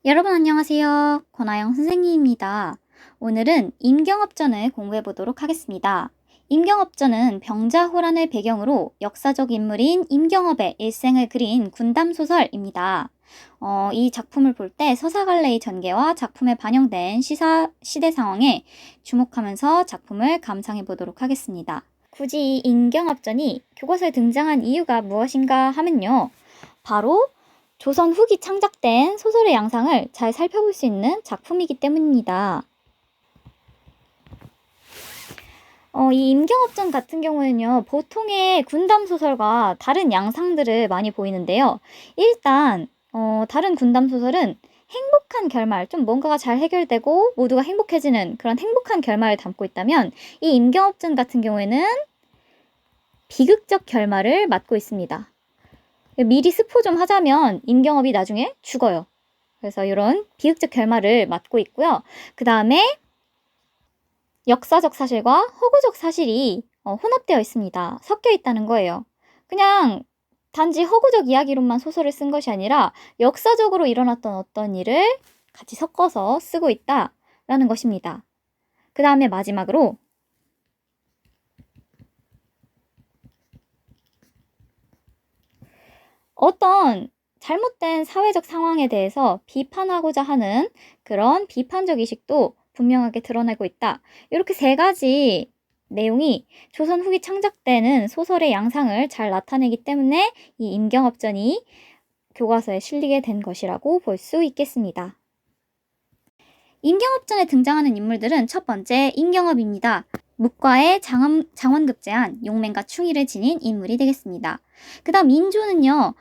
여러분 안녕하세요. 권아영 선생님입니다. 오늘은 임경업전을 공부해 보도록 하겠습니다. 임경업전은 병자호란을 배경으로 역사적 인물인 임경업의 일생을 그린 군담소설입니다. 이 작품을 볼 때 서사갈래의 전개와 작품에 반영된 시대 상황에 주목하면서 작품을 감상해 보도록 하겠습니다. 굳이 임경업전이 교과서에 등장한 이유가 무엇인가 하면요. 바로 조선 후기 창작된 소설의 양상을 잘 살펴볼 수 있는 작품이기 때문입니다. 이 임경업전 같은 경우는요, 보통의 군담소설과 다른 양상들을 많이 보이는데요. 일단 다른 군담소설은 행복한 결말, 좀 뭔가가 잘 해결되고 모두가 행복해지는 그런 행복한 결말을 담고 있다면 이 임경업전 같은 경우에는 비극적 결말을 맞고 있습니다. 미리 스포 좀 하자면 임경업이 나중에 죽어요. 그래서 이런 비극적 결말을 맞고 있고요. 그 다음에 역사적 사실과 허구적 사실이 혼합되어 있습니다. 섞여 있다는 거예요. 그냥 단지 허구적 이야기로만 소설을 쓴 것이 아니라 역사적으로 일어났던 어떤 일을 같이 섞어서 쓰고 있다라는 것입니다. 그 다음에 마지막으로 어떤 잘못된 사회적 상황에 대해서 비판하고자 하는 그런 비판적 의식도 분명하게 드러내고 있다. 이렇게 세 가지 내용이 조선 후기 창작되는 소설의 양상을 잘 나타내기 때문에 이 임경업전이 교과서에 실리게 된 것이라고 볼 수 있겠습니다. 임경업전에 등장하는 인물들은 첫 번째 임경업입니다. 묵과의 장원급제한 용맹과 충의를 지닌 인물이 되겠습니다. 그 다음 인조는요,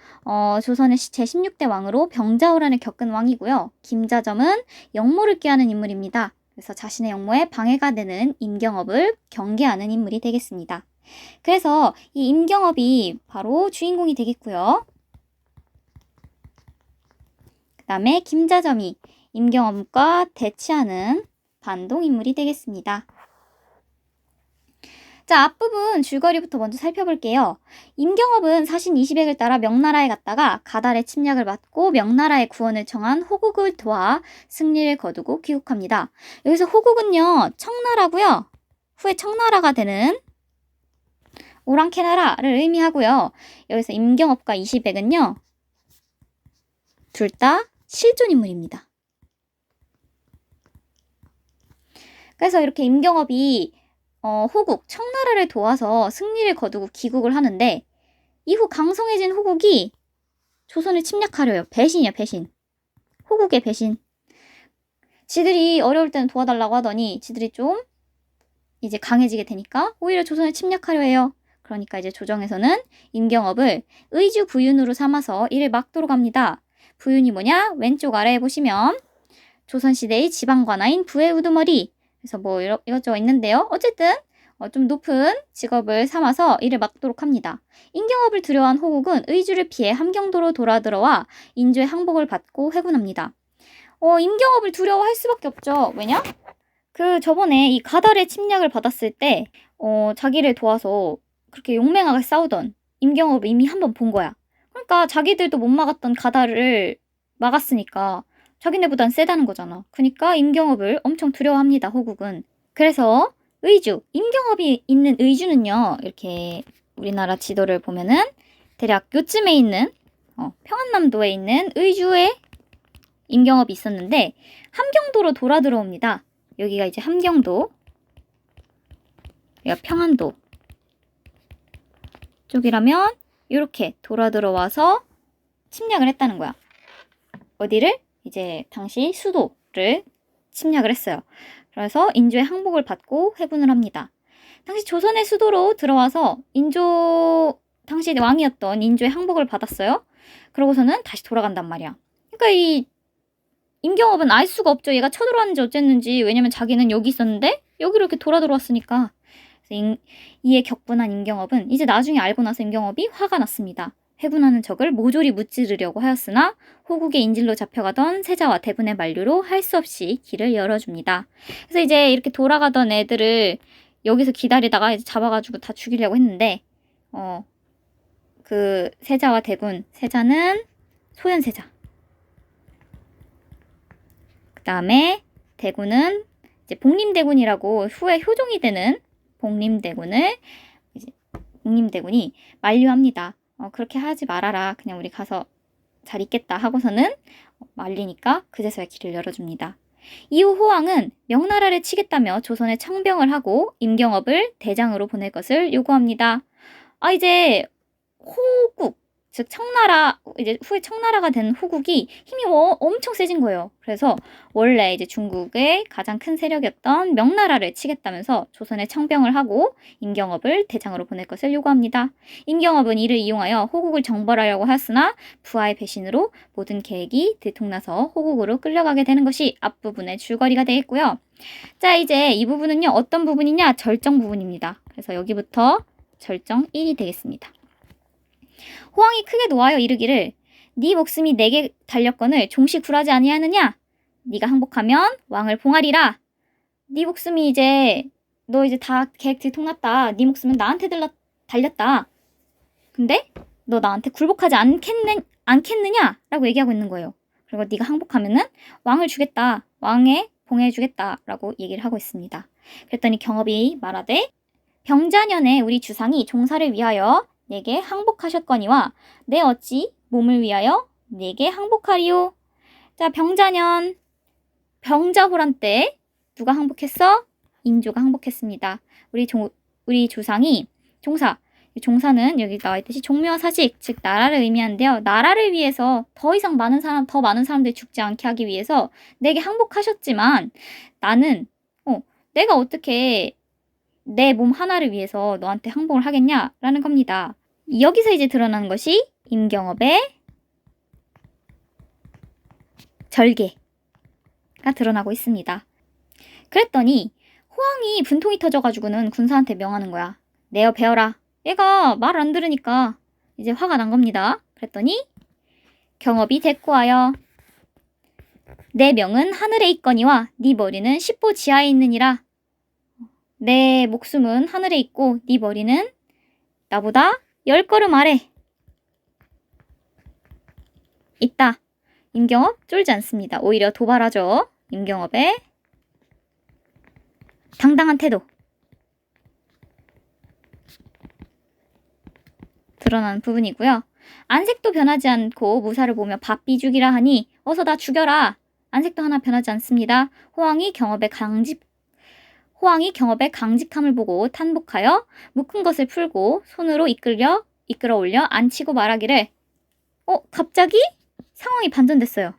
조선의 제16대 왕으로 병자호란을 겪은 왕이고요. 김자점은 역모를 꾀하는 인물입니다. 그래서 자신의 역모에 방해가 되는 임경업을 경계하는 인물이 되겠습니다. 그래서 이 임경업이 바로 주인공이 되겠고요. 그 다음에 김자점이 임경업과 대치하는 반동인물이 되겠습니다. 자, 앞부분 줄거리부터 먼저 살펴볼게요. 임경업은 사신 20액을 따라 명나라에 갔다가 가달의 침략을 받고 명나라의 구원을 청한 호국을 도와 승리를 거두고 귀국합니다. 여기서 호국은요, 청나라고요. 후에 청나라가 되는 오랑캐나라를 의미하고요. 여기서 임경업과 20액은요, 둘 다 실존 인물입니다. 그래서 이렇게 임경업이 호국, 청나라를 도와서 승리를 거두고 귀국을 하는데 이후 강성해진 호국이 조선을 침략하려요. 배신이야, 배신. 호국의 배신. 지들이 어려울 때는 도와달라고 하더니 지들이 좀 이제 강해지게 되니까 오히려 조선을 침략하려 해요. 그러니까 이제 조정에서는 임경업을 의주 부윤으로 삼아서 이를 막도록 합니다. 부윤이 뭐냐? 왼쪽 아래에 보시면 조선시대의 지방관아인 부의 우두머리. 그래서 뭐 이것저것 있는데요. 어쨌든 좀 높은 직업을 삼아서 이를 막도록 합니다. 임경업을 두려워한 호국은 의주를 피해 함경도로 돌아들어와 인조의 항복을 받고 회군합니다. 임경업을 두려워할 수밖에 없죠. 왜냐? 저번에 이 가달의 침략을 받았을 때 자기를 도와서 그렇게 용맹하게 싸우던 임경업을 이미 한번 본 거야. 그러니까 자기들도 못 막았던 가달을 막았으니까 자기네보단 세다는 거잖아. 그러니까 임경업을 엄청 두려워합니다, 호국은. 그래서 의주, 임경업이 있는 의주는요, 이렇게 우리나라 지도를 보면은 대략 요쯤에 있는 평안남도에 있는 의주에 임경업이 있었는데 함경도로 돌아 들어옵니다. 여기가 이제 함경도, 여기가 평안도 쪽이라면 이렇게 돌아 들어와서 침략을 했다는 거야. 어디를? 이제 당시 수도를 침략을 했어요. 그래서 인조의 항복을 받고 회군을 합니다. 당시 조선의 수도로 들어와서 당시 왕이었던 인조의 항복을 받았어요. 그러고서는 다시 돌아간단 말이야. 그러니까 이 임경업은 알 수가 없죠. 얘가 쳐들어왔는지 어쨌는지. 왜냐면 자기는 여기 있었는데 여기로 이렇게 돌아 들어왔으니까. 이에 격분한 임경업은 이제 나중에 알고 나서 임경업이 화가 났습니다. 회군하는 적을 모조리 무찌르려고 하였으나 호국의 인질로 잡혀가던 세자와 대군의 만류로 할 수 없이 길을 열어줍니다. 그래서 이제 이렇게 돌아가던 애들을 여기서 기다리다가 이제 잡아가지고 다 죽이려고 했는데 그 세자와 대군, 세자는 소현세자, 그다음에 대군은 이제 복림대군이라고 후에 효종이 되는 복림대군이 만류합니다. 그렇게 하지 말아라. 그냥 우리 가서 잘 있겠다 하고서는 말리니까 그제서야 길을 열어줍니다. 이후 호왕은 명나라를 치겠다며 조선에 청병을 하고 임경업을 대장으로 보낼 것을 요구합니다. 이제 호국, 즉 청나라, 이제 후에 청나라가 된 호국이 힘이 엄청 세진 거예요. 그래서 원래 이제 중국의 가장 큰 세력이었던 명나라를 치겠다면서 조선에 청병을 하고 임경업을 대장으로 보낼 것을 요구합니다. 임경업은 이를 이용하여 호국을 정벌하려고 하였으나 부하의 배신으로 모든 계획이 들통나서 호국으로 끌려가게 되는 것이 앞부분의 줄거리가 되겠고요. 자, 이제 이 부분은요, 어떤 부분이냐? 절정 부분입니다. 그래서 여기부터 절정 1이 되겠습니다. 호왕이 크게 노하여 이르기를 네 목숨이 내게 달렸거늘 종시 굴하지 아니하느냐? 네가 항복하면 왕을 봉하리라. 네 목숨이 이제 너 이제 다 계획 들통났다. 네 목숨은 나한테 달렸다. 근데 너 나한테 굴복하지 않겠느냐? 라고 얘기하고 있는 거예요. 그리고 네가 항복하면은 왕을 주겠다. 왕에 봉해주겠다. 라고 얘기를 하고 있습니다. 그랬더니 경업이 말하되 병자년에 우리 주상이 종사를 위하여 내게 항복하셨거니와 내 어찌 몸을 위하여 내게 항복하리요. 자, 병자년, 병자호란 때 누가 항복했어? 인조가 항복했습니다. 우리 조상이 종사는 여기 나와 있듯이 종묘와 사직, 즉 나라를 의미하는데요. 나라를 위해서 더 많은 사람들이 죽지 않게 하기 위해서 내게 항복하셨지만 나는 내가 어떻게 내 몸 하나를 위해서 너한테 항복을 하겠냐라는 겁니다. 여기서 이제 드러나는 것이 임경업의 절개가 드러나고 있습니다. 그랬더니 호왕이 분통이 터져가지고는 군사한테 명하는 거야. 내어 배워라. 얘가 말 안 들으니까 이제 화가 난 겁니다. 그랬더니 경업이 대꾸하여 내 명은 하늘에 있거니와 네 머리는 십보 지하에 있느니라. 내 목숨은 하늘에 있고 네 머리는 나보다 10걸음 아래 있다. 임경업 쫄지 않습니다. 오히려 도발하죠. 임경업의 당당한 태도 드러나는 부분이고요. 안색도 변하지 않고 무사를 보며 밥비죽이라 하니 어서 나 죽여라. 안색도 하나 변하지 않습니다. 호왕이 경업의 강직함을 보고 탄복하여 묶은 것을 풀고 손으로 이끌어 올려 앉히고 말하기를 갑자기 상황이 반전됐어요.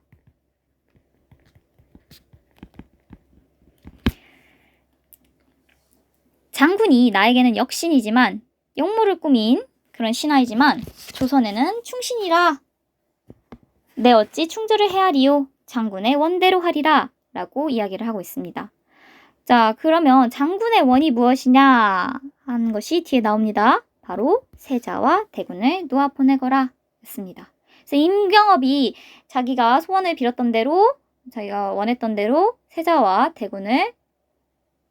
장군이 나에게는 역신이지만 역모를 꾸민 그런 신하이지만 조선에는 충신이라. 내 어찌 충절을 헤아리요. 장군의 원대로 하리라. 라고 이야기를 하고 있습니다. 자, 그러면 장군의 원이 무엇이냐 하는 것이 뒤에 나옵니다. 바로 세자와 대군을 놓아 보내거라 였습니다. 그래서 임경업이 자기가 소원을 빌었던 대로, 자기가 원했던 대로 세자와 대군을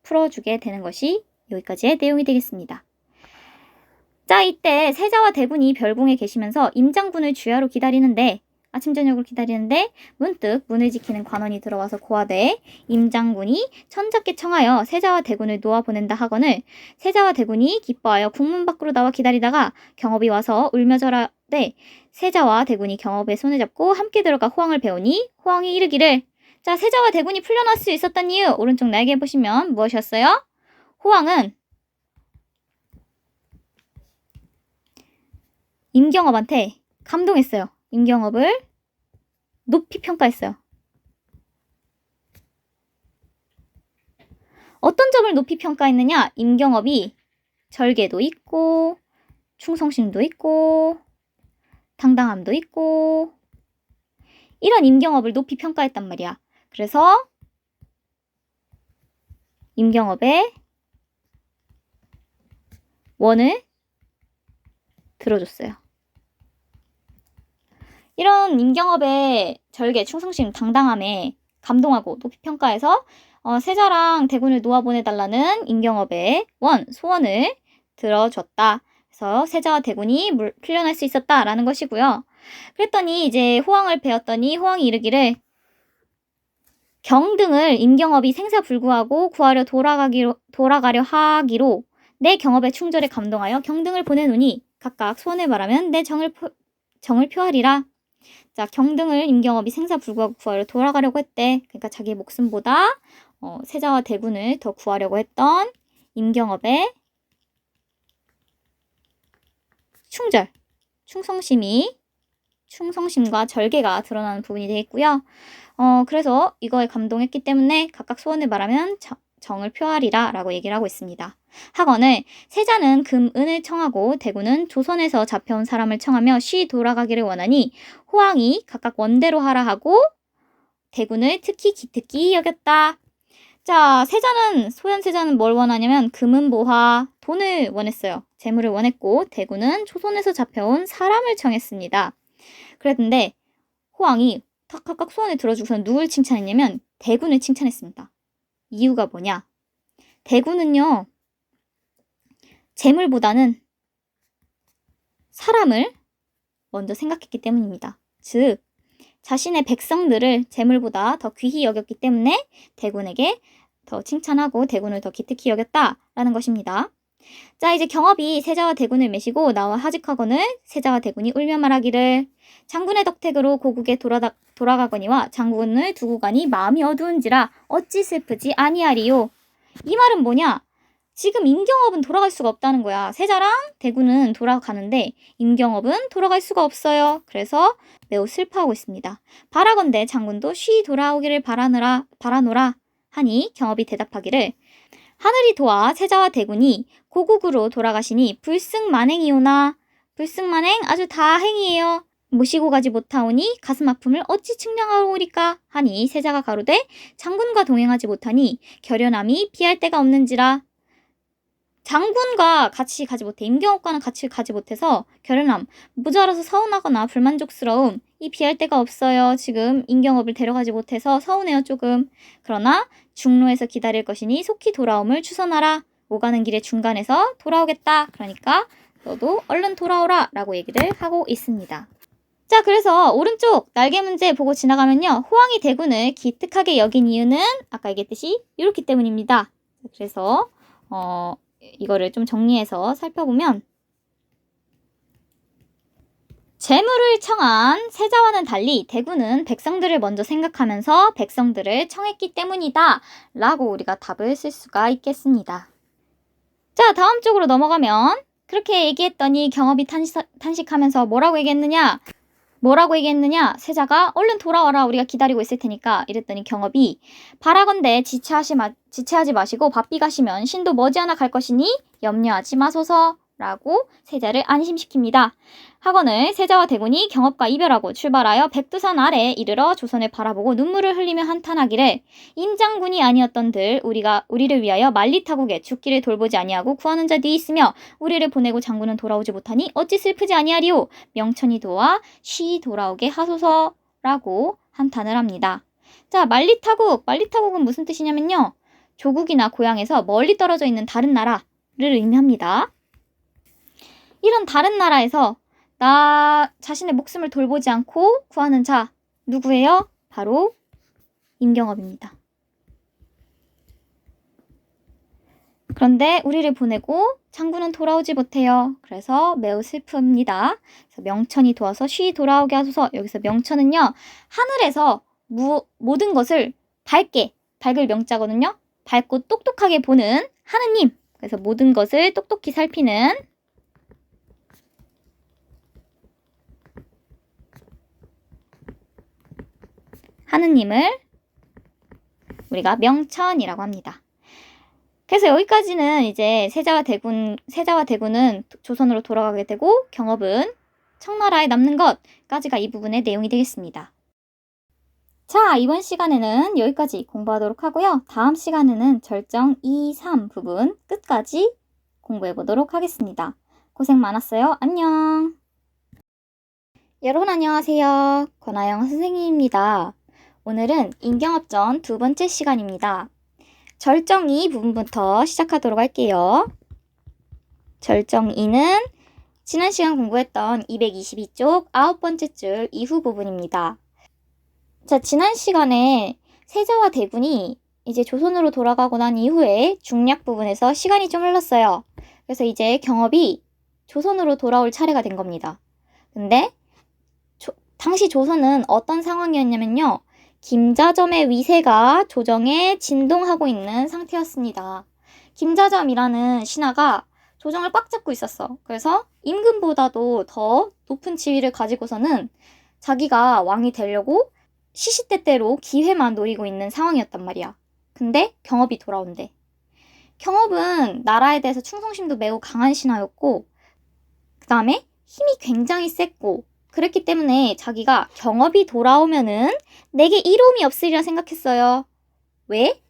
풀어주게 되는 것이 여기까지의 내용이 되겠습니다. 자, 이때 세자와 대군이 별궁에 계시면서 임장군을 주야로 기다리는데 아침 저녁을 기다리는데 문득 문을 지키는 관원이 들어와서 고하되 임장군이 천자께 청하여 세자와 대군을 놓아보낸다 하거늘 세자와 대군이 기뻐하여 국문 밖으로 나와 기다리다가 경업이 와서 울며 절하되 세자와 대군이 경업의 손을 잡고 함께 들어가 호왕을 배우니 호왕이 이르기를 자, 세자와 대군이 풀려날 수 있었던 이유 오른쪽 날개 보시면 무엇이었어요? 호왕은 임경업한테 감동했어요. 임경업을 높이 평가했어요. 어떤 점을 높이 평가했느냐? 임경업이 절개도 있고 충성심도 있고 당당함도 있고 이런 임경업을 높이 평가했단 말이야. 그래서 임경업의 원을 들어줬어요. 이런 임경업의 절개, 충성심, 당당함에 감동하고 높이 평가해서 세자랑 대군을 놓아보내달라는 임경업의 소원을 들어줬다. 그래서 세자와 대군이 풀려날 수 있었다라는 것이고요. 그랬더니 이제 호왕을 배웠더니 호왕이 이르기를 경등을 임경업이 생사불구하고 구하려 돌아가려 하기로 내 경업에 충절에 감동하여 경등을 보내노니 각각 소원을 말하면 내 정을 표하리라. 자, 경등을 임경업이 생사불구하고 구하려 돌아가려고 했대. 그러니까 자기 목숨보다 세자와 대군을 더 구하려고 했던 임경업의 충성심과 절개가 드러나는 부분이 되겠고요. 그래서 이거에 감동했기 때문에 각각 소원을 말하면 정을 표하리라 라고 얘기를 하고 있습니다. 학원을 세자는 금은을 청하고 대군은 조선에서 잡혀온 사람을 청하며 쉬 돌아가기를 원하니 호황이 각각 원대로 하라 하고 대군을 특히 기특히 여겼다. 자, 소현세자는 뭘 원하냐면 금은보화, 돈을 원했어요. 재물을 원했고 대군은 조선에서 잡혀온 사람을 청했습니다. 그랬는데 호황이 각각 소원을 들어주고서 누굴 칭찬했냐면 대군을 칭찬했습니다. 이유가 뭐냐? 대군은요, 재물보다는 사람을 먼저 생각했기 때문입니다. 즉, 자신의 백성들을 재물보다 더 귀히 여겼기 때문에 대군에게 더 칭찬하고 대군을 더 기특히 여겼다라는 것입니다. 자, 이제 경업이 세자와 대군을 메시고 나와 하직하거늘 세자와 대군이 울며 말하기를 장군의 덕택으로 고국에 돌아가거니와 장군을 두고 가니 마음이 어두운지라 어찌 슬프지 아니하리요. 이 말은 뭐냐? 지금 임경업은 돌아갈 수가 없다는 거야. 세자랑 대군은 돌아가는데 임경업은 돌아갈 수가 없어요. 그래서 매우 슬퍼하고 있습니다. 바라건대 장군도 쉬 돌아오기를 바라노라 하니 경업이 대답하기를 하늘이 도와 세자와 대군이 고국으로 돌아가시니 불승만행이오나 불승만행 아주 다행이에요. 모시고 가지 못하오니 가슴 아픔을 어찌 측량하오리까 하니 세자가 가로되 장군과 동행하지 못하니 결연함이 비할 데가 없는지라. 장군과 같이 가지 못해, 임경업과는 같이 가지 못해서 결연함, 모자라서 서운하거나 불만족스러움, 이 비할 데가 없어요. 지금 임경업을 데려가지 못해서 서운해요 조금. 그러나 중로에서 기다릴 것이니 속히 돌아옴을 추선하라. 오가는 길의 중간에서 돌아오겠다. 그러니까 너도 얼른 돌아오라 라고 얘기를 하고 있습니다. 자, 그래서 오른쪽 날개 문제 보고 지나가면요, 호황이 대군을 기특하게 여긴 이유는 아까 얘기했듯이 이렇기 때문입니다. 그래서 이거를 좀 정리해서 살펴보면 재물을 청한 세자와는 달리 대군은 백성들을 먼저 생각하면서 백성들을 청했기 때문이다 라고 우리가 답을 쓸 수가 있겠습니다. 자, 다음 쪽으로 넘어가면 그렇게 얘기했더니 경업이 탄식하면서 뭐라고 얘기했느냐? 세자가 얼른 돌아와라, 우리가 기다리고 있을 테니까. 이랬더니 경업이 바라건대 지체하지 마시고 바삐 가시면 신도 머지않아 갈 것이니 염려하지 마소서 라고 세자를 안심시킵니다. 학원을 세자와 대군이 경업과 이별하고 출발하여 백두산 아래 이르러 조선을 바라보고 눈물을 흘리며 한탄하기를 임장군이 아니었던들 우리를 위하여 만리타국에 죽기를 돌보지 아니하고 구하는 자 뒤에 있으며 우리를 보내고 장군은 돌아오지 못하니 어찌 슬프지 아니하리오. 명천이 도와 쉬 돌아오게 하소서라고 한탄을 합니다. 자, 만리타국은 무슨 뜻이냐면요, 조국이나 고향에서 멀리 떨어져 있는 다른 나라를 의미합니다. 이런 다른 나라에서 나 자신의 목숨을 돌보지 않고 구하는 자 누구예요? 바로 임경업입니다. 그런데 우리를 보내고 장군은 돌아오지 못해요. 그래서 매우 슬픕니다. 그래서 명천이 도와서 쉬 돌아오게 하소서. 여기서 명천은요, 하늘에서 모든 것을 밝을 명자거든요. 밝고 똑똑하게 보는 하느님. 그래서 모든 것을 똑똑히 살피는 하느님을 우리가 명천이라고 합니다. 그래서 여기까지는 이제 세자와 대군은 조선으로 돌아가게 되고 경업은 청나라에 남는 것까지가 이 부분의 내용이 되겠습니다. 자, 이번 시간에는 여기까지 공부하도록 하고요. 다음 시간에는 절정 2, 3 부분 끝까지 공부해 보도록 하겠습니다. 고생 많았어요. 안녕. 여러분 안녕하세요. 권하영 선생님입니다. 오늘은 임경업전 두 번째 시간입니다. 절정 2 부분부터 시작하도록 할게요. 절정 2는 지난 시간 공부했던 222쪽 9번째 줄 이후 부분입니다. 자, 지난 시간에 세자와 대군이 이제 조선으로 돌아가고 난 이후에 중략 부분에서 시간이 좀 흘렀어요. 그래서 이제 경업이 조선으로 돌아올 차례가 된 겁니다. 근데 당시 조선은 어떤 상황이었냐면요. 김자점의 위세가 조정에 진동하고 있는 상태였습니다. 김자점이라는 신하가 조정을 꽉 잡고 있었어. 그래서 임금보다도 더 높은 지위를 가지고서는 자기가 왕이 되려고 시시때때로 기회만 노리고 있는 상황이었단 말이야. 근데 경업이 돌아온대. 경업은 나라에 대해서 충성심도 매우 강한 신하였고, 그 다음에 힘이 굉장히 셌고, 그랬기 때문에 자기가 경업이 돌아오면은 내게 이로움이 없으리라 생각했어요. 왜?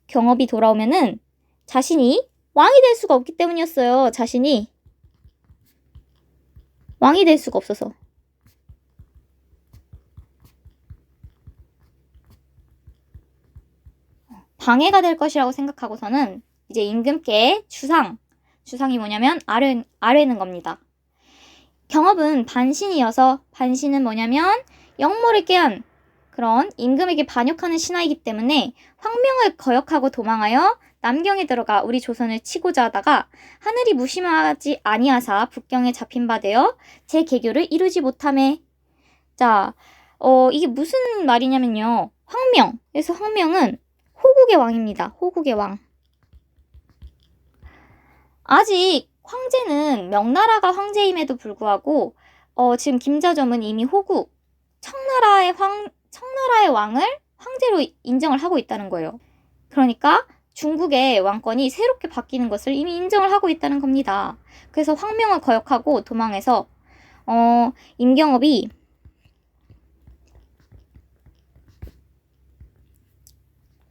경업이 돌아오면은 자신이 왕이 될 수가 없기 때문이었어요. 자신이 왕이 될 수가 없어서. 방해가 될 것이라고 생각하고서는 이제 임금께 주상이 뭐냐면 아뢰는 겁니다. 경업은 반신이어서, 반신은 뭐냐면 역모를 깨한 그런 임금에게 반역하는 신하이기 때문에 황명을 거역하고 도망하여 남경에 들어가 우리 조선을 치고자 하다가 하늘이 무심하지 아니하사 북경에 잡힌 바 되어 제 계교를 이루지 못하매. 자, 이게 무슨 말이냐면요. 그래서 황명은 호국의 왕입니다. 호국의 왕. 아직 황제는 명나라가 황제임에도 불구하고 지금 김자점은 이미 호국, 청나라의 왕을 황제로 인정을 하고 있다는 거예요. 그러니까 중국의 왕권이 새롭게 바뀌는 것을 이미 인정을 하고 있다는 겁니다. 그래서 황명을 거역하고 도망해서 임경업이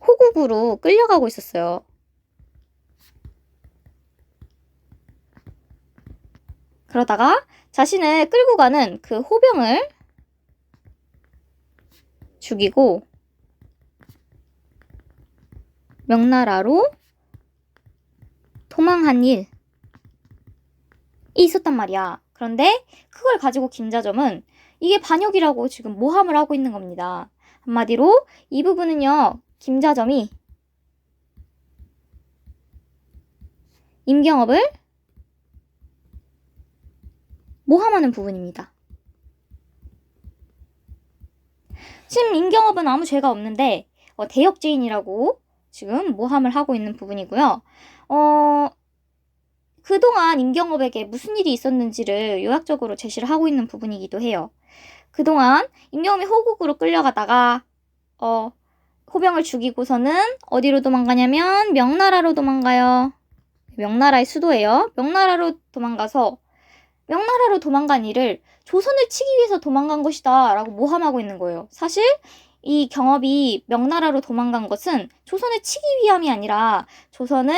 호국으로 끌려가고 있었어요. 그러다가 자신을 끌고 가는 그 호병을 죽이고 명나라로 도망한 일이 있었단 말이야. 그런데 그걸 가지고 김자점은 이게 반역이라고 지금 모함을 하고 있는 겁니다. 한마디로 이 부분은요. 김자점이 임경업을 모함하는 부분입니다. 지금 임경업은 아무 죄가 없는데 대역죄인이라고 지금 모함을 하고 있는 부분이고요. 그동안 임경업에게 무슨 일이 있었는지를 요약적으로 제시를 하고 있는 부분이기도 해요. 그동안 임경업이 호국으로 끌려가다가 호병을 죽이고서는 어디로 도망가냐면 명나라로 도망가요. 명나라의 수도예요. 명나라로 도망간 이를 조선을 치기 위해서 도망간 것이다 라고 모함하고 있는 거예요. 사실 이 경업이 명나라로 도망간 것은 조선을 치기 위함이 아니라 조선을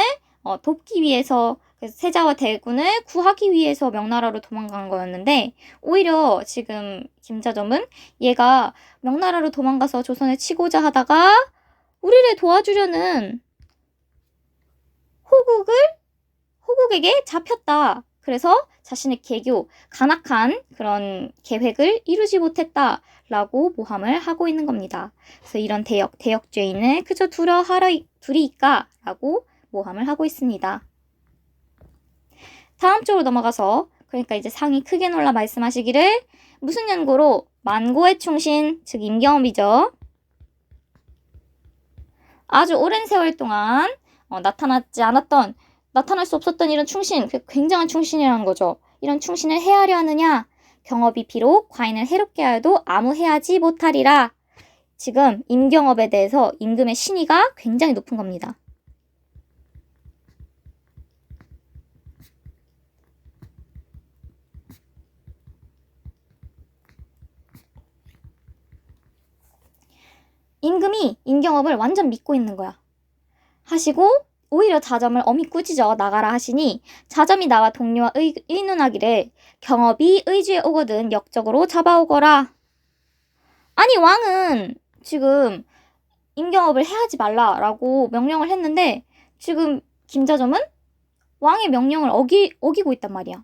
돕기 위해서, 세자와 대군을 구하기 위해서 명나라로 도망간 거였는데, 오히려 지금 김자점은 얘가 명나라로 도망가서 조선을 치고자 하다가 우리를 도와주려는 호국에게 잡혔다. 그래서 자신의 간악한 그런 계획을 이루지 못했다 라고 모함을 하고 있는 겁니다. 그래서 이런 대역죄인을 그저 두리이까 라고 모함을 하고 있습니다. 다음 쪽으로 넘어가서, 그러니까 이제 상이 크게 놀라 말씀하시기를 무슨 연고로 만고의 충신, 즉 임경업이죠. 아주 오랜 세월 동안 나타날 수 없었던 이런 충신, 굉장한 충신이라는 거죠. 이런 충신을 해하려 하느냐? 경업이 비록 과인을 해롭게 하여도 아무 해하지 못하리라. 지금 임경업에 대해서 임금의 신의가 굉장히 높은 겁니다. 임금이 임경업을 완전 믿고 있는 거야. 하시고 오히려 자점을 엄히 꾸짖어 나가라 하시니 자점이 나와 동료와 의논하기를 경업이 의주에 오거든 역적으로 잡아오거라. 아니 왕은 지금 임경업을 해하지 말라라고 명령을 했는데 지금 김자점은 왕의 명령을 어기고 있단 말이야.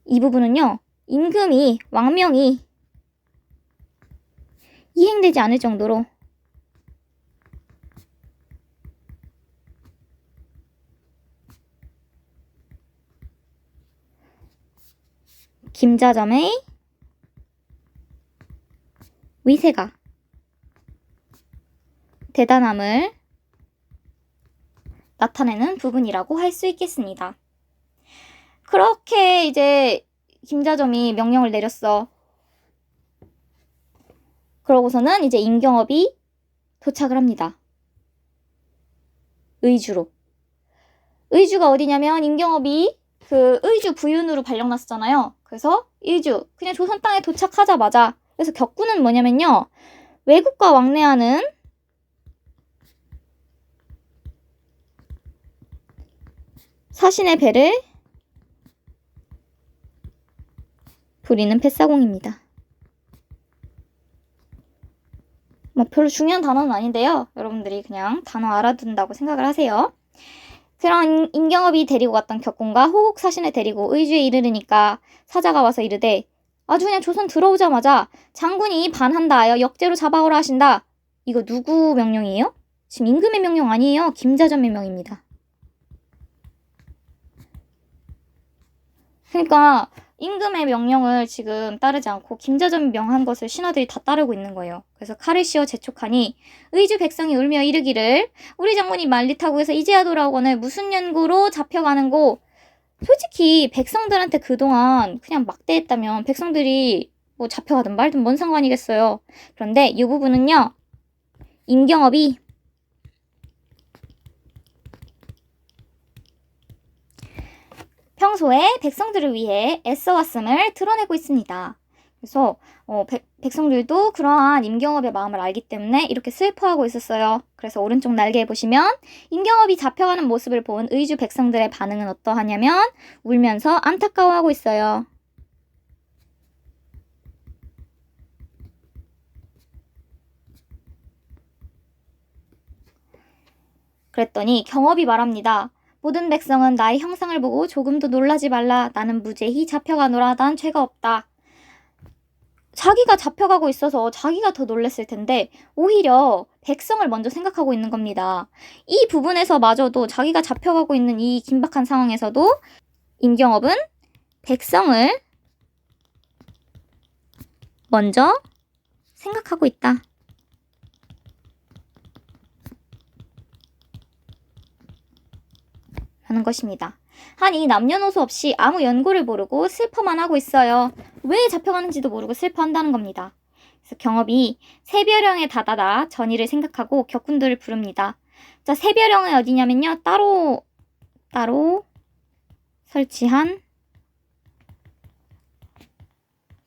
이 부분은요. 왕명이 이행되지 않을 정도로 김자점의 위세가 대단함을 나타내는 부분이라고 할 수 있겠습니다. 그렇게 이제 김자점이 명령을 내렸어. 그러고서는 이제 임경업이 도착을 합니다. 의주로. 의주가 어디냐면 임경업이 그 의주 부윤으로 발령났었잖아요. 그래서 의주, 그냥 조선 땅에 도착하자마자, 그래서 격군은 뭐냐면요, 외국과 왕래하는 사신의 배를 부리는 패사공입니다. 뭐 별로 중요한 단어는 아닌데요. 여러분들이 그냥 단어 알아둔다고 생각을 하세요. 그런 임경업이 데리고 갔던 격군과 호국 사신을 데리고 의주에 이르르니까 사자가 와서 이르되, 아주 그냥 조선 들어오자마자 장군이 반한다 하여 역제로 잡아오라 하신다. 이거 누구 명령이에요? 지금 임금의 명령 아니에요. 김자점의 명입니다. 그러니까 임금의 명령을 지금 따르지 않고 김자점이 명한 것을 신하들이 다 따르고 있는 거예요. 그래서 칼을 씌워 재촉하니 의주 백성이 울며 이르기를, 우리 장군이 말리 타고 해서 이제야 돌아오거늘 무슨 연고로 잡혀가는고. 솔직히 백성들한테 그동안 그냥 막대했다면 백성들이 뭐 잡혀가든 말든 뭔 상관이겠어요. 그런데 이 부분은요, 임경업이 평소에 백성들을 위해 애써왔음을 드러내고 있습니다. 그래서 백성들도 그러한 임경업의 마음을 알기 때문에 이렇게 슬퍼하고 있었어요. 그래서 오른쪽 날개에 보시면 임경업이 잡혀가는 모습을 본 의주 백성들의 반응은 어떠하냐면 울면서 안타까워하고 있어요. 그랬더니 경업이 말합니다. 모든 백성은 나의 형상을 보고 조금도 놀라지 말라. 나는 무죄히 잡혀가노라. 난 죄가 없다. 자기가 잡혀가고 있어서 자기가 더 놀랐을 텐데 오히려 백성을 먼저 생각하고 있는 겁니다. 이 부분에서마저도 자기가 잡혀가고 있는 이 긴박한 상황에서도 임경업은 백성을 먼저 생각하고 있다. 하는 것입니다. 하니 남녀노소 없이 아무 연고를 모르고 슬퍼만 하고 있어요. 왜 잡혀가는지도 모르고 슬퍼한다는 겁니다. 그래서 경업이 새별령에 다다다 전의를 생각하고 격군들을 부릅니다. 자, 새별령이 어디냐면요, 따로 설치한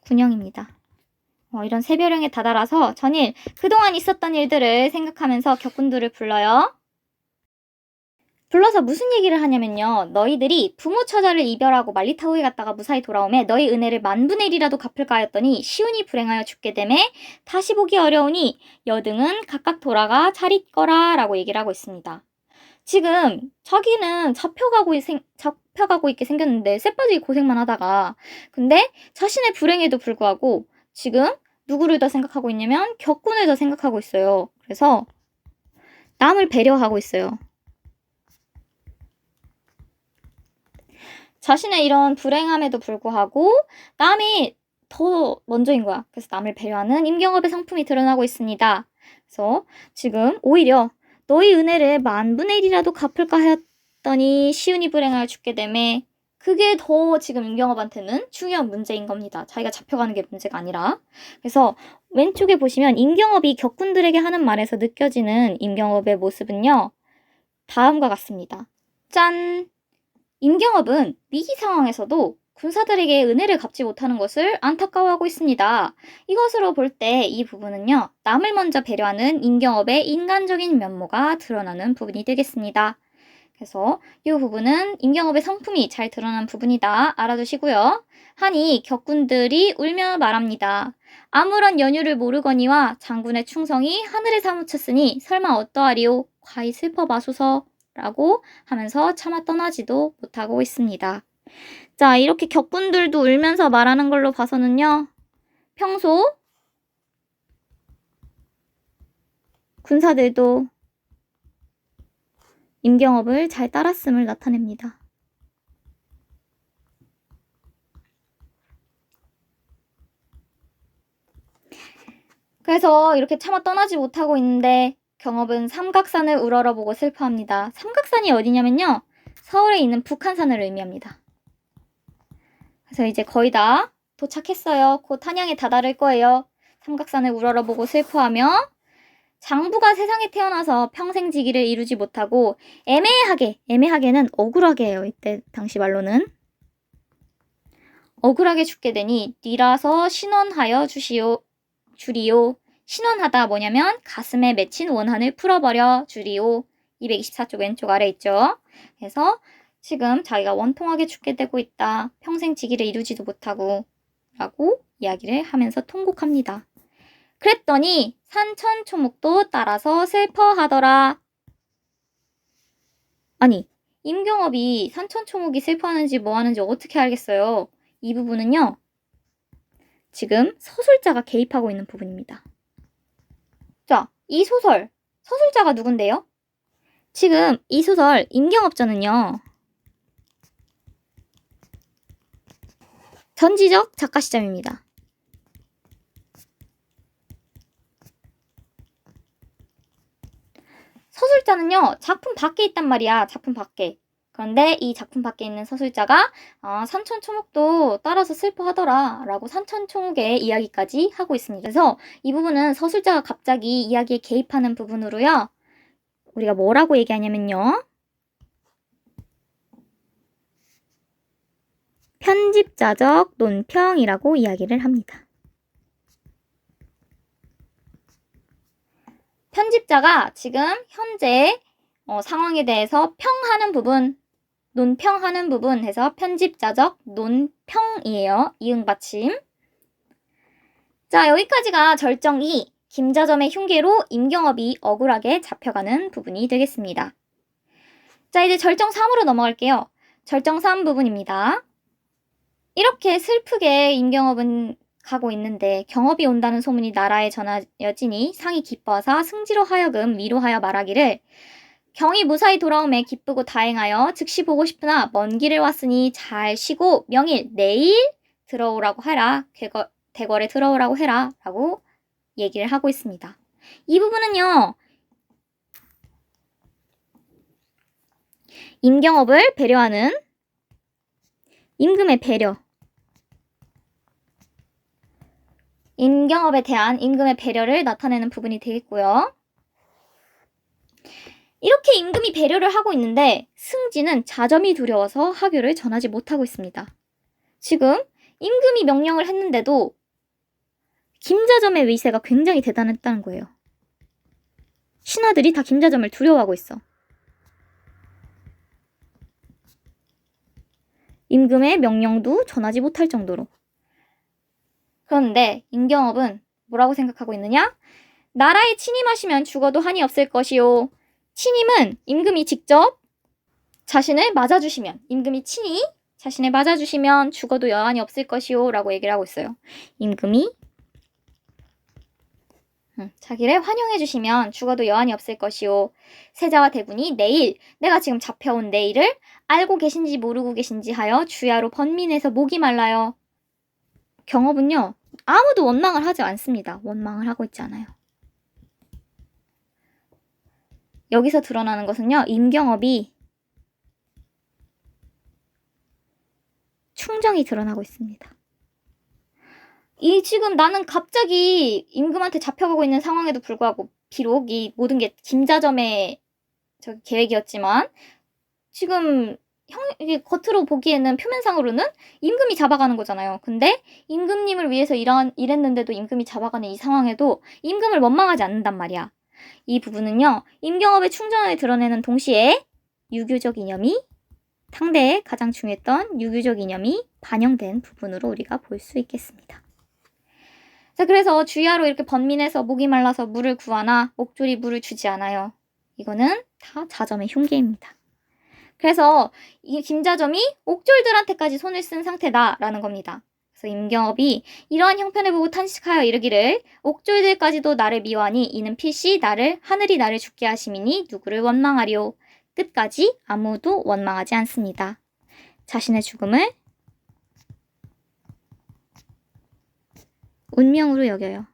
군영입니다. 이런 새별령에 다다라서 전일 그동안 있었던 일들을 생각하면서 격군들을 불러요. 불러서 무슨 얘기를 하냐면요, 너희들이 부모 처자를 이별하고 말리타우에 갔다가 무사히 돌아오매 너희 은혜를 만분의 1이라도 갚을까 하였더니 시운이 불행하여 죽게 되매 다시 보기 어려우니 여등은 각각 돌아가 잘 있거라 라고 얘기를 하고 있습니다. 지금 자기는 잡혀가고 있게 생겼는데 쎄빠지게 고생만 하다가, 근데 자신의 불행에도 불구하고 지금 누구를 더 생각하고 있냐면 격군을 더 생각하고 있어요. 그래서 남을 배려하고 있어요. 자신의 이런 불행함에도 불구하고 남이 더 먼저인 거야. 그래서 남을 배려하는 임경업의 성품이 드러나고 있습니다. 그래서 지금 오히려 너희 은혜를 만분의 1이라도 갚을까 하였더니 시운이 불행하여 죽게 되매, 그게 더 지금 임경업한테는 중요한 문제인 겁니다. 자기가 잡혀가는 게 문제가 아니라. 그래서 왼쪽에 보시면 임경업이 격군들에게 하는 말에서 느껴지는 임경업의 모습은요, 다음과 같습니다. 짠! 임경업은 위기 상황에서도 군사들에게 은혜를 갚지 못하는 것을 안타까워하고 있습니다. 이것으로 볼 때 이 부분은요, 남을 먼저 배려하는 임경업의 인간적인 면모가 드러나는 부분이 되겠습니다. 그래서 이 부분은 임경업의 성품이 잘 드러난 부분이다 알아두시고요. 하니 격군들이 울며 말합니다. 아무런 연유를 모르거니와 장군의 충성이 하늘에 사무쳤으니 설마 어떠하리오. 과히 슬퍼 마소서 라고 하면서 차마 떠나지도 못하고 있습니다. 자, 이렇게 격군들도 울면서 말하는 걸로 봐서는요, 평소 군사들도 임경업을 잘 따랐음을 나타냅니다. 그래서 이렇게 차마 떠나지 못하고 있는데 경업은 삼각산을 우러러보고 슬퍼합니다. 삼각산이 어디냐면요. 서울에 있는 북한산을 의미합니다. 그래서 이제 거의 다 도착했어요. 곧 한양에 다다를 거예요. 삼각산을 우러러보고 슬퍼하며 장부가 세상에 태어나서 평생 직위를 이루지 못하고 애매하게는 억울하게예요. 이때 당시 말로는. 억울하게 죽게 되니 뉘라서 신원하여 주리오. 신원하다 뭐냐면 가슴에 맺힌 원한을 풀어버려 주리오. 224쪽 왼쪽 아래 있죠. 그래서 지금 자기가 원통하게 죽게 되고 있다. 평생 직위를 이루지도 못하고 라고 이야기를 하면서 통곡합니다. 그랬더니 산천초목도 따라서 슬퍼하더라. 아니, 임경업이 산천초목이 슬퍼하는지 뭐 하는지 어떻게 알겠어요? 이 부분은요. 지금 서술자가 개입하고 있는 부분입니다. 자, 이 서술자가 누군데요? 지금 이 소설 임경업전은요. 전지적 작가 시점입니다. 서술자는요. 작품 밖에 있단 말이야. 작품 밖에. 그런데 이 작품 밖에 있는 서술자가 산천초목도 따라서 슬퍼하더라 라고 산천초목의 이야기까지 하고 있습니다. 그래서 이 부분은 서술자가 갑자기 이야기에 개입하는 부분으로요. 우리가 뭐라고 얘기하냐면요. 편집자적 논평이라고 이야기를 합니다. 편집자가 지금 현재 상황에 대해서 평하는 부분, 논평하는 부분 해서 편집자적 논평이에요. 이응 받침. 자, 여기까지가 절정 2, 김자점의 흉계로 임경업이 억울하게 잡혀가는 부분이 되겠습니다. 자, 이제 절정 3으로 넘어갈게요. 절정 3 부분입니다. 이렇게 슬프게 임경업은 가고 있는데 경업이 온다는 소문이 나라에 전하여지니 상이 기뻐하사 승지로 하여금 위로하여 말하기를 경이 무사히 돌아오매 기쁘고 다행하여 즉시 보고 싶으나 먼 길을 왔으니 잘 쉬고 명일 내일 들어오라고 해라. 대궐에 들어오라고 해라 라고 얘기를 하고 있습니다. 이 부분은요. 임경업을 배려하는 임금의 배려, 임경업에 대한 임금의 배려를 나타내는 부분이 되겠고요. 이렇게 임금이 배려를 하고 있는데 승지는 자점이 두려워서 하교를 전하지 못하고 있습니다. 지금 임금이 명령을 했는데도 김자점의 위세가 굉장히 대단했다는 거예요. 신하들이 다 김자점을 두려워하고 있어. 임금의 명령도 전하지 못할 정도로. 그런데 임경업은 뭐라고 생각하고 있느냐? 나라에 침임하시면 죽어도 한이 없을 것이요. 침임은 임금이 직접 자신을 맞아주시면, 임금이 친히 자신을 맞아주시면 죽어도 여한이 없을 것이요 라고 얘기를 하고 있어요. 임금이 자기를 환영해주시면 죽어도 여한이 없을 것이요. 세자와 대군이 내일, 내가 지금 잡혀온 내일을 알고 계신지 모르고 계신지 하여 주야로 번민해서 목이 말라요. 경업은요. 아무도 원망을 하지 않습니다. 원망을 하고 있지 않아요. 여기서 드러나는 것은요. 임경업이 충정이 드러나고 있습니다. 지금 나는 갑자기 임금한테 잡혀가고 있는 상황에도 불구하고 비록 이 모든 게 김자점의 계획이었지만 지금 이게 겉으로 보기에는 표면상으로는 임금이 잡아가는 거잖아요. 근데 임금님을 위해서 일했는데도 임금이 잡아가는 이 상황에도 임금을 원망하지 않는단 말이야. 이 부분은요. 임경업의 충정을 드러내는 동시에 유교적 이념이 상대에 가장 중요했던 유교적 이념이 반영된 부분으로 우리가 볼 수 있겠습니다. 자, 그래서 주야로 이렇게 번민해서 목이 말라서 물을 구하나 옥졸이 물을 주지 않아요. 이거는 다 자점의 흉계입니다. 그래서 이 김자점이 옥졸들한테까지 손을 쓴 상태다라는 겁니다. 그래서 임경업이 이러한 형편을 보고 탄식하여 이르기를 옥졸들까지도 나를 미워하니 이는 필시 하늘이 나를 죽게 하심이니 누구를 원망하리오. 끝까지 아무도 원망하지 않습니다. 자신의 죽음을 운명으로 여겨요.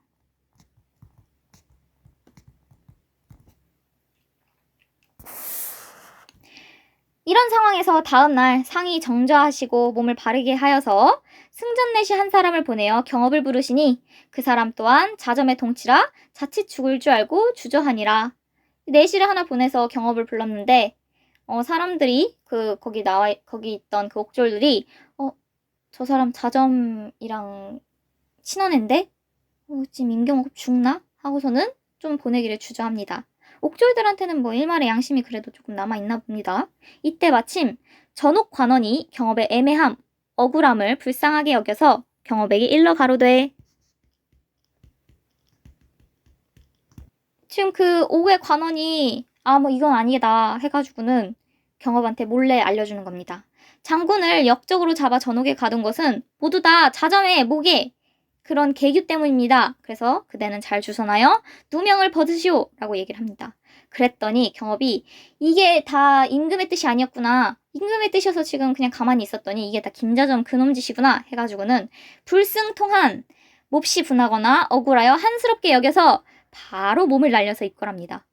이런 상황에서 다음날 상이 정좌하시고 몸을 바르게 하여서 승전내시 한 사람을 보내어 경업을 부르시니 그 사람 또한 자점의 동치라 자칫 죽을 줄 알고 주저하니라. 내시를 하나 보내서 경업을 불렀는데 사람들이 거기 있던 그 옥졸들이 저 사람 자점이랑 친한 앤데 지금 임경업 죽나? 하고서는 좀 보내기를 주저합니다. 옥졸들한테는 뭐 일말의 양심이 그래도 조금 남아있나 봅니다. 이때 마침 전옥 관원이 경업의 애매함, 억울함을 불쌍하게 여겨서 경업에게 일러 가로되 지금 그 옥의 관원이 뭐 이건 아니다 해가지고는 경업한테 몰래 알려주는 겁니다. 장군을 역적으로 잡아 전옥에 가둔 것은 모두 다 자점의 목에 그런 계규 때문입니다. 그래서 그대는 잘 주선하여 누명을 벗으시오 라고 얘기를 합니다. 그랬더니 경업이 이게 다 임금의 뜻이 아니었구나. 임금의 뜻이어서 지금 그냥 가만히 있었더니 이게 다 김자점 그놈 짓이구나 해가지고는 불승통한 몹시 분하거나 억울하여 한스럽게 여겨서 바로 몸을 날려서 입궐합니다.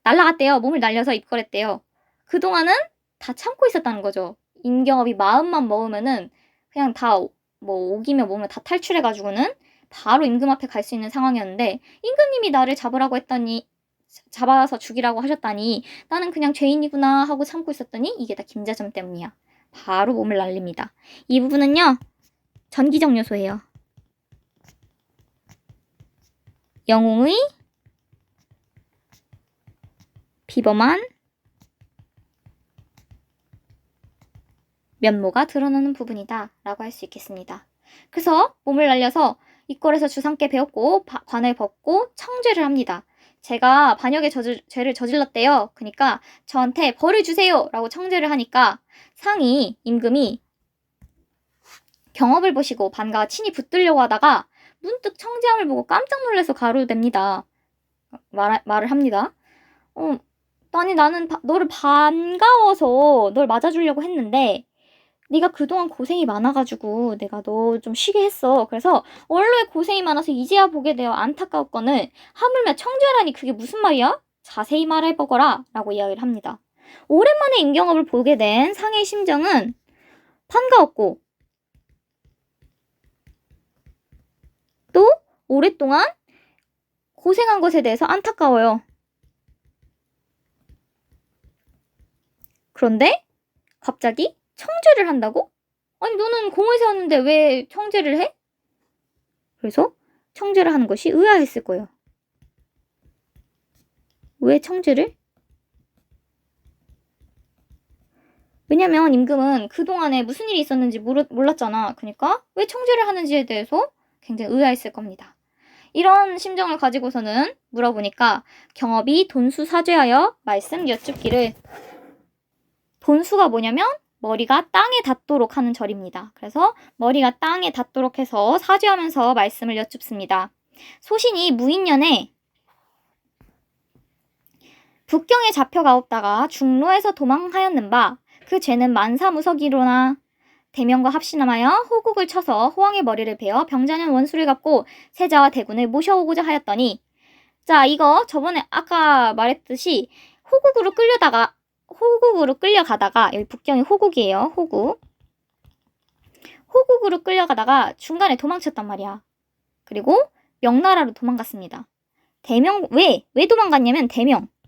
날라갔대요. 몸을 날려서 입궐했대요. 그동안은 다 참고 있었다는 거죠. 임경업이 마음만 먹으면은 그냥 다 오기며 몸을 다 탈출해가지고는 바로 임금 앞에 갈 수 있는 상황이었는데 임금님이 나를 잡으라고 했더니 잡아서 죽이라고 하셨다니 나는 그냥 죄인이구나 하고 참고 있었더니 이게 다 김자점 때문이야. 바로 몸을 날립니다. 이 부분은요. 전기적 요소예요. 영웅의 비범한 면모가 드러나는 부분이다 라고 할 수 있겠습니다. 그래서 몸을 날려서 이꼴에서 주상께 배웠고 관을 벗고 청죄를 합니다. 제가 반역의 죄를 저질렀대요. 그러니까 저한테 벌을 주세요 라고 청죄를 하니까 상이 임금이 경업을 보시고 반가와 친히 붙들려고 하다가 문득 청죄함을 보고 깜짝 놀라서 가로댑니다. 말을 합니다. 아니 나는 너를 반가워서 널 맞아주려고 했는데 네가 그동안 고생이 많아가지고 내가 너 좀 쉬게 했어. 그래서 원래 고생이 많아서 이제야 보게 되어 안타까웠거늘 하물며 청죄라니 그게 무슨 말이야? 자세히 말해보거라 라고 이야기를 합니다. 오랜만에 임경업을 보게 된 상의 심정은 반가웠고 또 오랫동안 고생한 것에 대해서 안타까워요. 그런데 갑자기 청죄를 한다고? 아니 너는 공을 세웠는데 왜 청죄를 해? 그래서 청죄를 하는 것이 의아했을 거예요. 왜 청죄를? 왜냐면 임금은 그동안에 무슨 일이 있었는지 몰랐잖아. 그러니까 왜 청죄를 하는지에 대해서 굉장히 의아했을 겁니다. 이런 심정을 가지고서는 물어보니까 경업이 돈수 사죄하여 말씀 여쭙기를 돈수가 뭐냐면 머리가 땅에 닿도록 하는 절입니다. 그래서 머리가 땅에 닿도록 해서 사죄하면서 말씀을 여쭙습니다. 소신이 무인년에 북경에 잡혀가옵다가 중로에서 도망하였는바 그 죄는 만사무석이로나 대명과 합신하여 호국을 쳐서 호왕의 머리를 베어 병자년 원수를 갚고 세자와 대군을 모셔오고자 하였더니 자 이거 저번에 아까 말했듯이 호국으로 끌려가다가 여기 북경이 호국이에요. 호국으로 끌려가다가 중간에 도망쳤단 말이야. 그리고 명나라로 도망갔습니다. 왜 도망갔냐면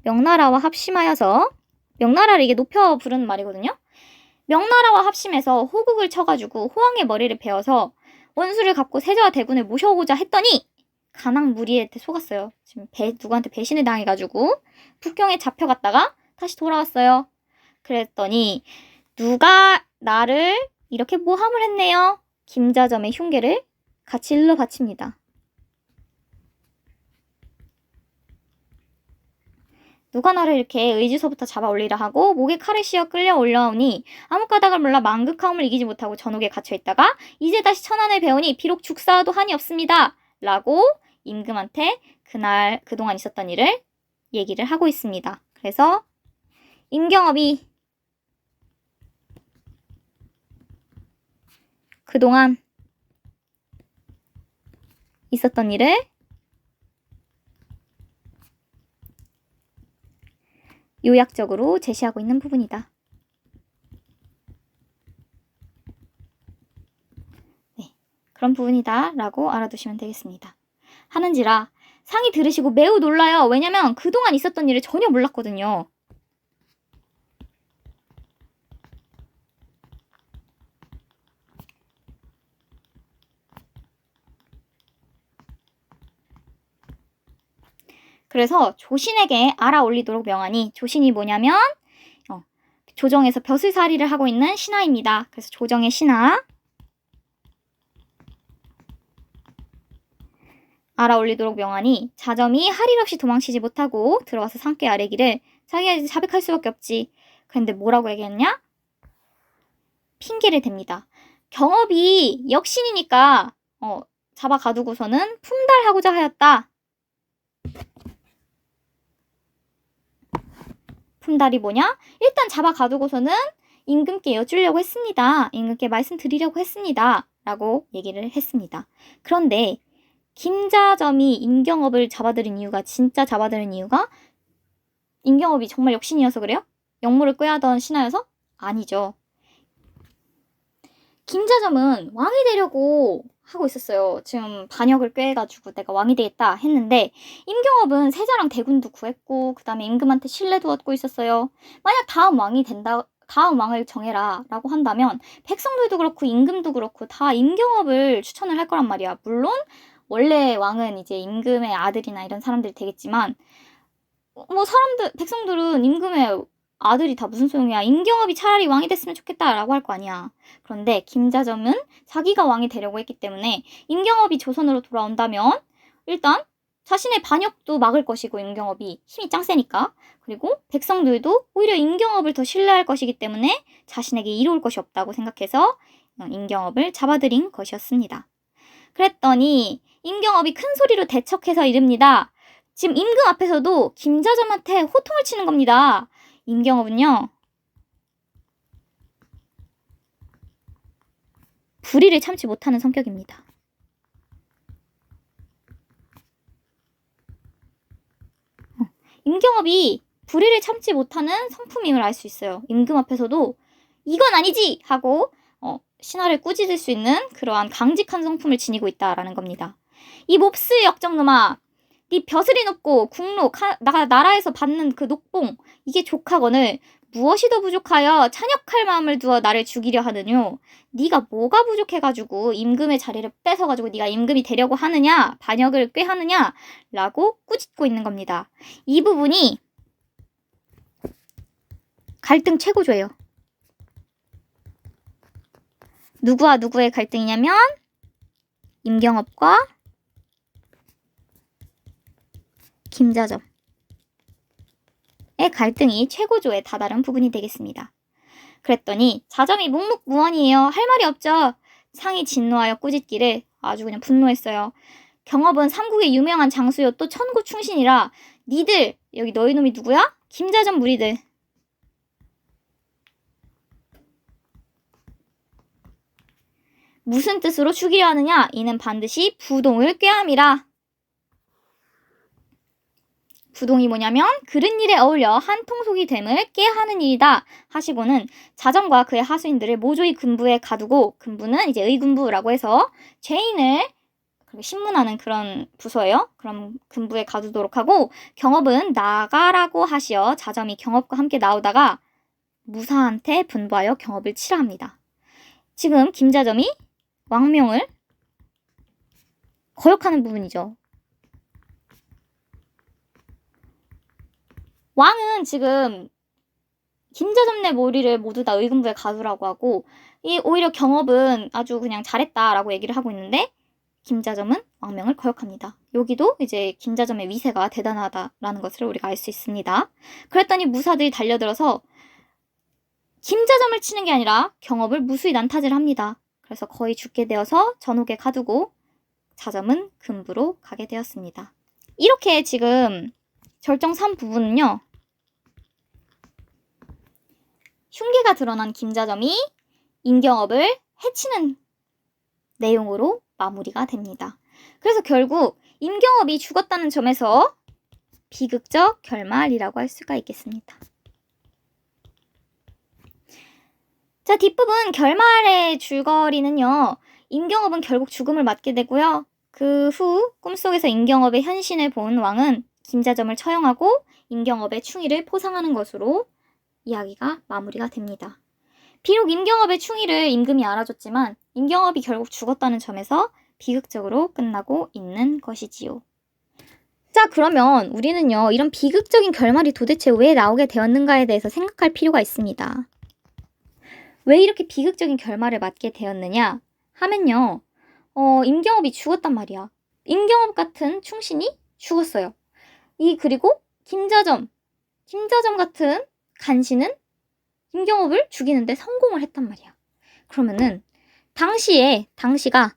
명나라와 합심하여서 명나라를 이게 높여 부르는 말이거든요. 명나라와 합심해서 호국을 쳐가지고 호왕의 머리를 베어서 원수를 갚고 세자와 대군을 모셔오고자 했더니 가낭 무리한테 속았어요. 지금 누구한테 배신을 당해가지고 북경에 잡혀갔다가 다시 돌아왔어요. 그랬더니 누가 나를 이렇게 모함을 했네요. 김자점의 흉계를 같이 일러 바칩니다. 누가 나를 이렇게 의지서부터 잡아 올리라 하고 목에 칼을 씌어 끌려 올라오니 아무 까닭을 몰라 망극하움을 이기지 못하고 전옥에 갇혀있다가 이제 다시 천안을 배우니 비록 죽사와도 한이 없습니다. 라고 임금한테 그동안 있었던 일을 얘기를 하고 있습니다. 그래서 임경업이 그동안 있었던 일을 요약적으로 제시하고 있는 부분이다. 그런 부분이다 라고 알아두시면 되겠습니다. 하는지라 상이 들으시고 매우 놀라요. 왜냐면 그동안 있었던 일을 전혀 몰랐거든요. 그래서 조신에게 알아올리도록 명하니, 조신이 뭐냐면 조정에서 벼슬살이를 하고 있는 신하입니다. 그래서 조정의 신하 알아올리도록 명하니 자점이 할 일 없이 도망치지 못하고 들어와서 상께 아뢰기를 자기가 이제 자백할 수밖에 없지. 그런데 뭐라고 얘기했냐? 핑계를 댑니다. 경업이 역신이니까 잡아 가두고서는 품달하고자 하였다. 품달이 뭐냐? 일단 잡아 가두고서는 임금께 여쭈려고 했습니다. 임금께 말씀드리려고 했습니다. 라고 얘기를 했습니다. 그런데 김자점이 임경업을 잡아들인 이유가, 진짜 잡아들인 이유가 임경업이 정말 역신이어서 그래요? 역무를 꾀하던 신하여서? 아니죠. 김자점은 왕이 되려고 하고 있었어요. 지금 반역을 꾀해가지고 내가 왕이 되겠다 했는데, 임경업은 세자랑 대군도 구했고 그 다음에 임금한테 신뢰도 얻고 있었어요. 만약 다음 왕을 정해라 라고 한다면 백성들도 그렇고 임금도 그렇고 다 임경업을 추천을 할 거란 말이야. 물론 원래 왕은 이제 임금의 아들이나 이런 사람들이 되겠지만, 백성들은 임금의 아들이 다 무슨 소용이야. 임경업이 차라리 왕이 됐으면 좋겠다 라고 할 거 아니야. 그런데 김자점은 자기가 왕이 되려고 했기 때문에 임경업이 조선으로 돌아온다면 일단 자신의 반역도 막을 것이고, 임경업이 힘이 짱 세니까. 그리고 백성들도 오히려 임경업을 더 신뢰할 것이기 때문에 자신에게 이로울 것이 없다고 생각해서 임경업을 잡아들인 것이었습니다. 그랬더니 임경업이 큰 소리로 대척해서 이릅니다. 지금 임금 앞에서도 김자점한테 호통을 치는 겁니다. 임경업은요, 불의를 참지 못하는 성격입니다. 임경업이 불의를 참지 못하는 성품임을 알 수 있어요. 임금 앞에서도 이건 아니지! 하고 신하를 꾸짖을 수 있는 그러한 강직한 성품을 지니고 있다라는 겁니다. 이 몹쓸 역정놈아, 네 벼슬이 높고 국로, 나라에서 받는 그 녹봉, 이게 족하거늘 무엇이 더 부족하여 찬역할 마음을 두어 나를 죽이려 하느뇨? 네가 뭐가 부족해가지고 임금의 자리를 뺏어가지고 네가 임금이 되려고 하느냐? 반역을 꾀하느냐? 라고 꾸짖고 있는 겁니다. 이 부분이 갈등 최고조예요. 누구와 누구의 갈등이냐면 임경업과 김자점의 갈등이 최고조에 다다른 부분이 되겠습니다. 그랬더니 자점이 묵묵무원이에요. 할 말이 없죠. 상이 진노하여 꾸짖기를, 아주 그냥 분노했어요. 경업은 삼국의 유명한 장수요 또 천고 충신이라 니들, 여기 너희 놈이 누구야? 김자점 무리들. 무슨 뜻으로 죽이려 하느냐? 이는 반드시 부동을 꾀함이라. 부동이 뭐냐면 그른 일에 어울려 한통속이 됨을 꾀하는 일이다 하시고는 자점과 그의 하수인들을 모조히 군부에 가두고, 군부는 이제 의군부라고 해서 죄인을 신문하는 그런 부서예요. 그럼 군부에 가두도록 하고, 경업은 나가라고 하시어 자점이 경업과 함께 나오다가 무사한테 분부하여 경업을 치라 합니다. 지금 김자점이 왕명을 거역하는 부분이죠. 왕은 지금 김자점네 머리를 모두 다 의군부에 가두라고 하고, 오히려 경업은 아주 그냥 잘했다라고 얘기를 하고 있는데 김자점은 왕명을 거역합니다. 여기도 이제 김자점의 위세가 대단하다라는 것을 우리가 알 수 있습니다. 그랬더니 무사들이 달려들어서 김자점을 치는 게 아니라 경업을 무수히 난타질합니다. 그래서 거의 죽게 되어서 전옥에 가두고 자점은 금부로 가게 되었습니다. 이렇게 지금 절정 3 부분은요, 흉계가 드러난 김자점이 임경업을 해치는 내용으로 마무리가 됩니다. 그래서 결국 임경업이 죽었다는 점에서 비극적 결말이라고 할 수가 있겠습니다. 자, 뒷부분 결말의 줄거리는요, 임경업은 결국 죽음을 맞게 되고요. 그 후 꿈속에서 임경업의 현신을 본 왕은 김자점을 처형하고 임경업의 충의를 포상하는 것으로 이야기가 마무리가 됩니다. 비록 임경업의 충의를 임금이 알아줬지만 임경업이 결국 죽었다는 점에서 비극적으로 끝나고 있는 것이지요. 자, 그러면 우리는요, 이런 비극적인 결말이 도대체 왜 나오게 되었는가에 대해서 생각할 필요가 있습니다. 왜 이렇게 비극적인 결말을 맞게 되었느냐 하면요, 임경업이 죽었단 말이야. 임경업 같은 충신이 죽었어요. 그리고 김자점 같은 간신은 임경업을 죽이는데 성공을 했단 말이야. 그러면은 당시가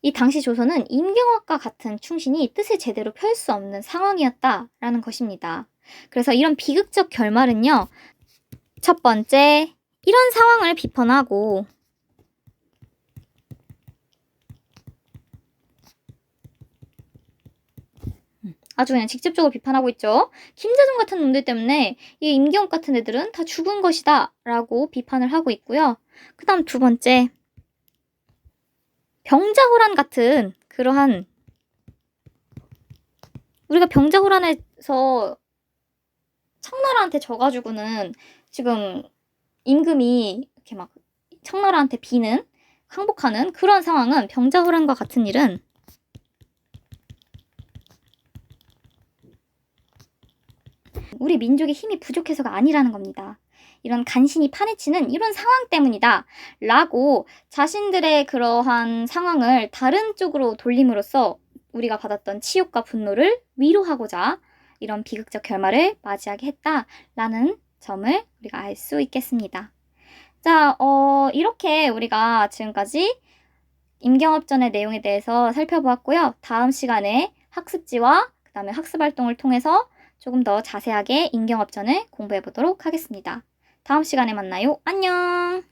이 당시 조선은 임경업과 같은 충신이 뜻을 제대로 펼 수 없는 상황이었다라는 것입니다. 그래서 이런 비극적 결말은요, 첫 번째, 이런 상황을 비판하고 아주 그냥 직접적으로 비판하고 있죠. 김자점 같은 놈들 때문에 이 임경업 같은 애들은 다 죽은 것이다 라고 비판을 하고 있고요. 그 다음 두 번째, 병자호란 같은 그러한, 우리가 병자호란에서 청나라한테 져가지고는 지금 임금이 이렇게 막 청나라한테 비는, 항복하는 그런 상황은, 병자호란과 같은 일은 우리 민족의 힘이 부족해서가 아니라는 겁니다. 이런 간신히 판에 치는 이런 상황 때문이다 라고 자신들의 그러한 상황을 다른 쪽으로 돌림으로써 우리가 받았던 치욕과 분노를 위로하고자 이런 비극적 결말을 맞이하게 했다라는 점을 우리가 알 수 있겠습니다. 자, 이렇게 우리가 지금까지 임경업전의 내용에 대해서 살펴보았고요. 다음 시간에 학습지와 그 다음에 학습활동을 통해서 조금 더 자세하게 임경업전을 공부해 보도록 하겠습니다. 다음 시간에 만나요. 안녕!